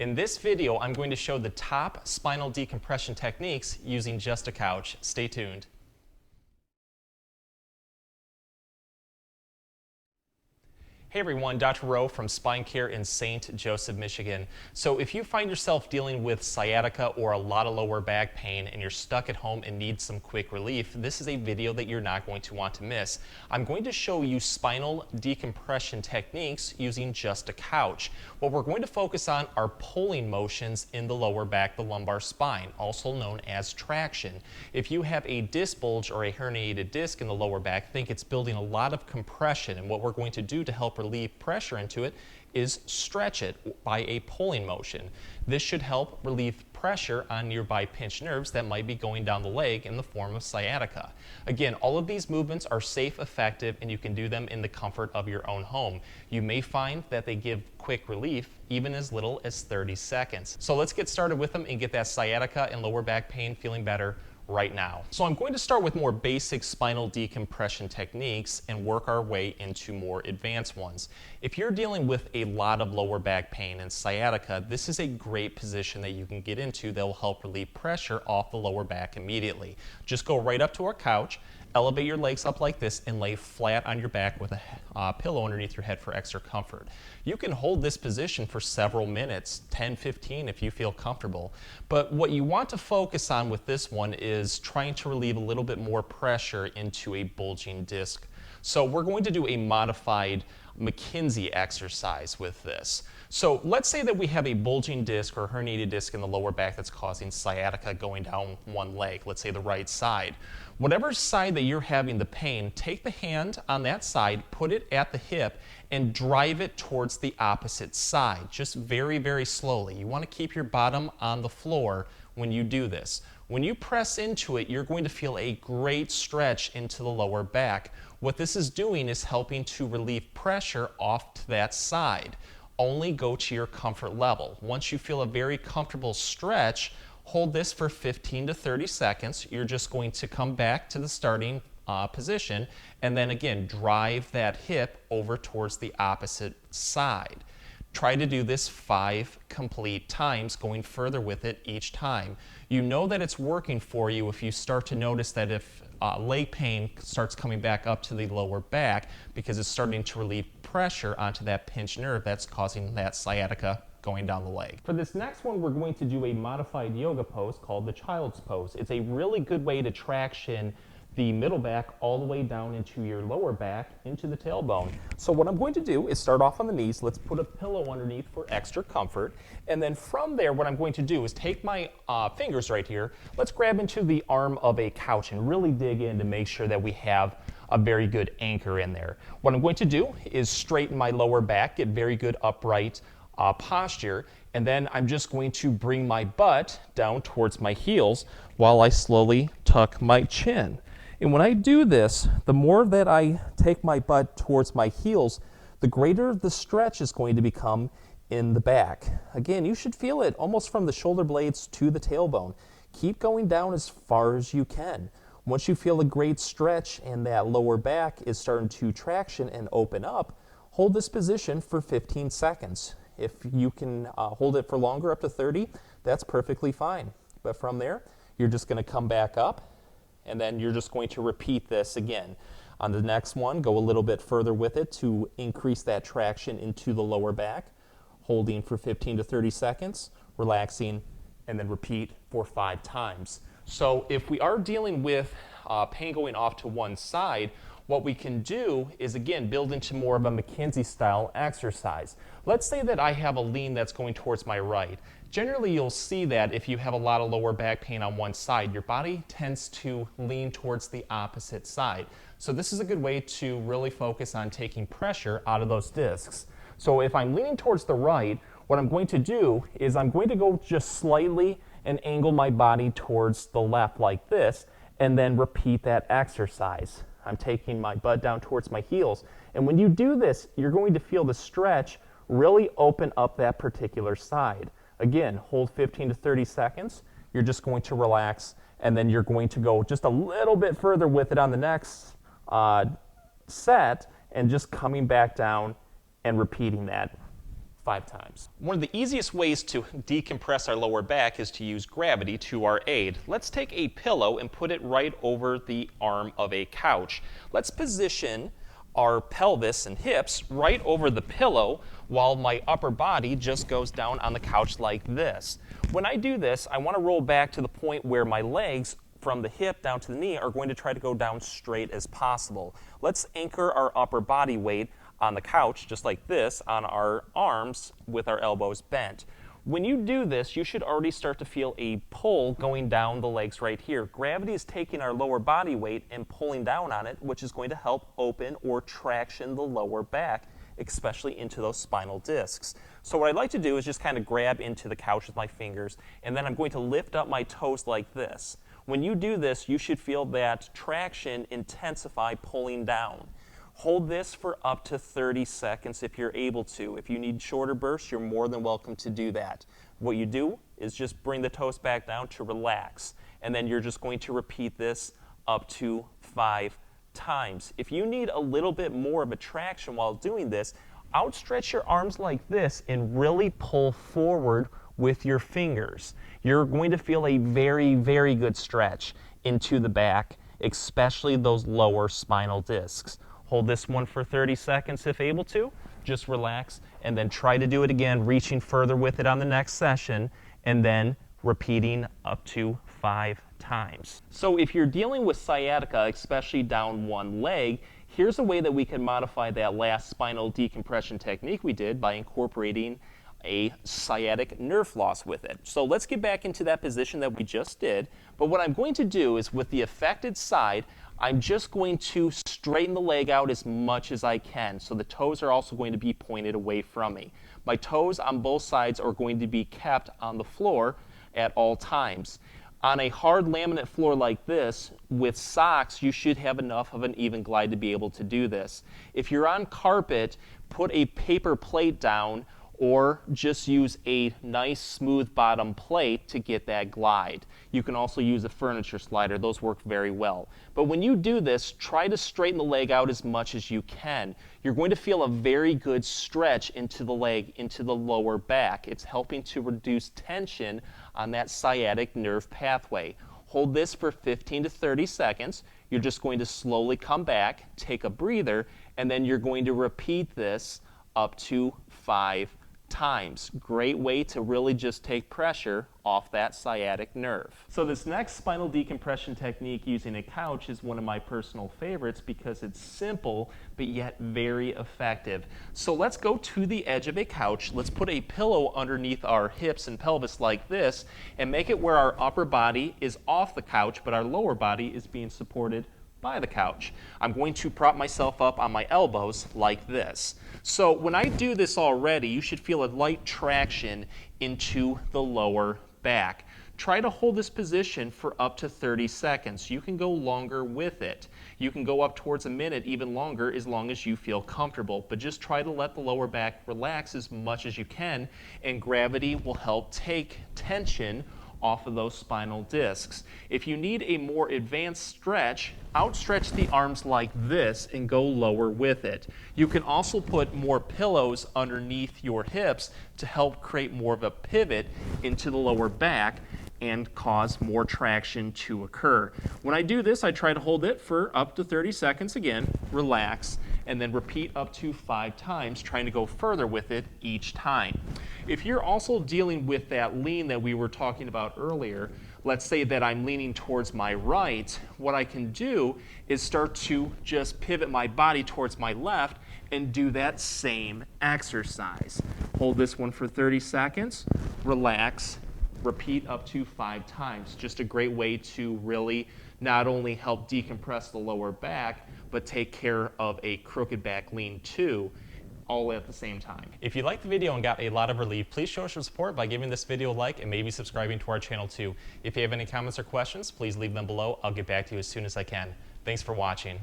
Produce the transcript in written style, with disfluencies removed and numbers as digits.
In this video, I'm going to show the top spinal decompression techniques using just a couch. Stay tuned. Hey everyone, Dr. Rowe from SpineCare in St. Joseph, Michigan. So if you find yourself dealing with sciatica or a lot of lower back pain and you're stuck at home and need some quick relief, this is a video that you're not going to want to miss. I'm going to show you spinal decompression techniques using just a couch. What we're going to focus on are pulling motions in the lower back, the lumbar spine, also known as traction. If you have a disc bulge or a herniated disc in the lower back, think it's building a lot of compression, and what we're going to do to help relieve pressure into it is stretch it by a pulling motion. This should help relieve pressure on nearby pinched nerves that might be going down the leg in the form of sciatica. Again, all of these movements are safe, effective, and you can do them in the comfort of your own home. You may find that they give quick relief, even as little as 30 seconds. So let's get started with them and get that sciatica and lower back pain feeling better right now. So I'm going to start with more basic spinal decompression techniques and work our way into more advanced ones. If you're dealing with a lot of lower back pain and sciatica, this is a great position that you can get into that will help relieve pressure off the lower back immediately. Just go right up to our couch, elevate your legs up like this, and lay flat on your back with a pillow underneath your head for extra comfort. You can hold this position for several minutes, 10, 15 if you feel comfortable. But what you want to focus on with this one is trying to relieve a little bit more pressure into a bulging disc. So we're going to do a modified McKenzie exercise with this. So let's say that we have a bulging disc or herniated disc in the lower back that's causing sciatica going down one leg, let's say the right side. Whatever side that you're having the pain, take the hand on that side, put it at the hip, and drive it towards the opposite side, just very, very slowly. You want to keep your bottom on the floor when you do this. When you press into it, you're going to feel a great stretch into the lower back. What this is doing is helping to relieve pressure off to that side. Only go to your comfort level. Once you feel a very comfortable stretch, hold this for 15 to 30 seconds. You're just going to come back to the starting position and then again drive that hip over towards the opposite side. Try to do this 5 complete times, going further with it each time. You know that it's working for you if you start to notice that if leg pain starts coming back up to the lower back because it's starting to relieve pressure onto that pinched nerve that's causing that sciatica going down the leg. For this next one, we're going to do a modified yoga pose called the child's pose. It's a really good way to traction the middle back all the way down into your lower back, into the tailbone. So what I'm going to do is start off on the knees. Let's put a pillow underneath for extra comfort. And then from there, what I'm going to do is take my fingers right here. Let's grab into the arm of a couch and really dig in to make sure that we have a very good anchor in there. What I'm going to do is straighten my lower back, get very good upright posture, and then I'm just going to bring my butt down towards my heels while I slowly tuck my chin. And when I do this, the more that I take my butt towards my heels, the greater the stretch is going to become in the back. Again, you should feel it almost from the shoulder blades to the tailbone. Keep going down as far as you can. Once you feel a great stretch and that lower back is starting to traction and open up, hold this position for 15 seconds. If you can hold it for longer, up to 30, that's perfectly fine. But from there, you're just going to come back up, and then you're just going to repeat this again. On the next one, go a little bit further with it to increase that traction into the lower back, holding for 15 to 30 seconds, relaxing, and then repeat for 5 times. So if we are dealing with pain going off to one side, what we can do is, again, build into more of a McKenzie style exercise. Let's say that I have a lean that's going towards my right. Generally, you'll see that if you have a lot of lower back pain on one side, your body tends to lean towards the opposite side. So this is a good way to really focus on taking pressure out of those discs. So if I'm leaning towards the right, what I'm going to do is I'm going to go just slightly and angle my body towards the left like this, and then repeat that exercise. I'm taking my butt down towards my heels. And when you do this, you're going to feel the stretch really open up that particular side. Again, hold 15 to 30 seconds. You're just going to relax, and then you're going to go just a little bit further with it on the next set, and just coming back down and repeating that 5 times. One of the easiest ways to decompress our lower back is to use gravity to our aid. Let's take a pillow and put it right over the arm of a couch. Let's position our pelvis and hips right over the pillow while my upper body just goes down on the couch like this. When I do this, I want to roll back to the point where my legs from the hip down to the knee are going to try to go down straight as possible. Let's anchor our upper body weight on the couch just like this on our arms with our elbows bent. When you do this, you should already start to feel a pull going down the legs right here. Gravity is taking our lower body weight and pulling down on it, which is going to help open or traction the lower back, especially into those spinal discs. So what I'd like to do is just kind of grab into the couch with my fingers, and then I'm going to lift up my toes like this. When you do this, you should feel that traction intensify pulling down. Hold this for up to 30 seconds if you're able to. If you need shorter bursts, you're more than welcome to do that. What you do is just bring the toes back down to relax, and then you're just going to repeat this up to 5 times. If you need a little bit more of a traction while doing this, outstretch your arms like this and really pull forward with your fingers. You're going to feel a very, very good stretch into the back, especially those lower spinal discs. Hold this one for 30 seconds if able to. Just relax, and then try to do it again, reaching further with it on the next session, and then repeating up to 5 times. So if you're dealing with sciatica, especially down one leg, here's a way that we can modify that last spinal decompression technique we did by incorporating a sciatic nerve loss with it. So let's get back into that position that we just did. But what I'm going to do is with the affected side, I'm just going to straighten the leg out as much as I can. So the toes are also going to be pointed away from me. My toes on both sides are going to be kept on the floor at all times. On a hard laminate floor like this, with socks, you should have enough of an even glide to be able to do this. If you're on carpet, put a paper plate down or just use a nice smooth bottom plate to get that glide. You can also use a furniture slider. Those work very well. But when you do this, try to straighten the leg out as much as you can. You're going to feel a very good stretch into the leg, into the lower back. It's helping to reduce tension on that sciatic nerve pathway. Hold this for 15 to 30 seconds. You're just going to slowly come back, take a breather, and then you're going to repeat this up to 5 times. Great way to really just take pressure off that sciatic nerve. So this next spinal decompression technique using a couch is one of my personal favorites because it's simple but yet very effective. So let's go to the edge of a couch. Let's put a pillow underneath our hips and pelvis like this and make it where our upper body is off the couch but our lower body is being supported by the couch. I'm going to prop myself up on my elbows like this. So when I do this already, you should feel a light traction into the lower back. Try to hold this position for up to 30 seconds. You can go longer with it. You can go up towards a minute, even longer, as long as you feel comfortable. But just try to let the lower back relax as much as you can, and gravity will help take tension off of those spinal discs. If you need a more advanced stretch, outstretch the arms like this and go lower with it. You can also put more pillows underneath your hips to help create more of a pivot into the lower back and cause more traction to occur. When I do this, I try to hold it for up to 30 seconds again, relax, and then repeat up to 5 times, trying to go further with it each time. If you're also dealing with that lean that we were talking about earlier, let's say that I'm leaning towards my right, what I can do is start to just pivot my body towards my left and do that same exercise. Hold this one for 30 seconds, relax, repeat up to 5 times. Just a great way to really not only help decompress the lower back, but take care of a crooked back lean too, all at the same time. If you liked the video and got a lot of relief, please show us your support by giving this video a like and maybe subscribing to our channel too. If you have any comments or questions, please leave them below. I'll get back to you as soon as I can. Thanks for watching.